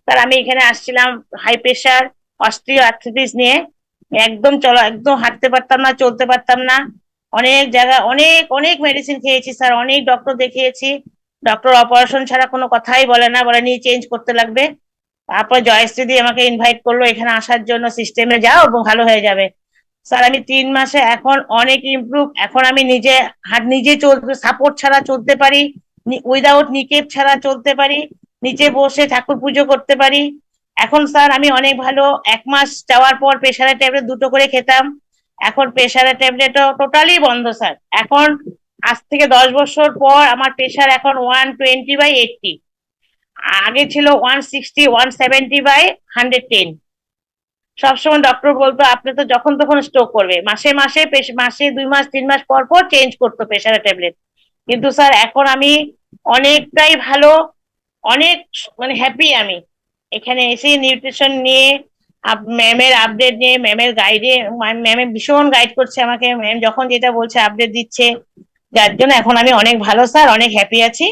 Sir আমি এখানে আসছিলাম হাই প্রেশার অস্টিও আর্থ্রাইটিস নিয়ে। একদম চলো, একদম হাঁটতে পারতাম না, চলতে পারতাম না। অনেক জায়গা, অনেক অনেক মেডিসিন খেয়েছি স্যার, অনেক ডক্টর দেখিয়েছি। ডক্টর অপারেশন ছাড়া কোনো কথাই বলে না, বলে নিয়ে চেঞ্জ করতে লাগবে। তারপর জয়শ্রী দি আমাকে ইনভাইট করলো এখানে আসার জন্য, সিস্টেমে যাও এবং ভালো হয়ে যাবে। স্যার আমি 3 মাসে এখন অনেক ইমপ্রুভ। এখন আমি নিজে হাত নিজে চলতে, সাপোর্ট ছাড়া চলতে পারি, উইদাউট নিকেপ ছাড়া চলতে পারি, নিচে বসে ঠাকুর পুজো করতে পারি। এখন স্যার আমি অনেক ভালো। 1 মাস যাওয়ার পর প্রেশারের ট্যাবলেট 2টো করে খেতাম, এখন প্রেশারের ট্যাবলেটও টোটালি বন্ধ স্যার। এখন আজ থেকে 10 বছর পর আমার প্রেশার এখন 120/80। আগে ছিল 160, 170/110। সবসময় ডক্টর বলতো আপনি তো যখন তখন স্ট্রোক করবে, মাসে মাসে মাসে 2 মাস 3 মাস পর পর চেঞ্জ করতো প্রেশারের ট্যাবলেট। কিন্তু স্যার এখন আমি অনেকটাই ভালো, অনেক মানে হ্যাপি আমি। এখানে এসে নিউট্রিশন নিয়ে ম্যামের আপডেট নিয়ে, ম্যামের গাইডে, ম্যামে ভীষণ গাইড করছে আমাকে, ম্যাম যখন যেটা বলছে আপডেট দিচ্ছে, যার জন্য এখন আমি অনেক ভালো স্যার, অনেক হ্যাপি আছি।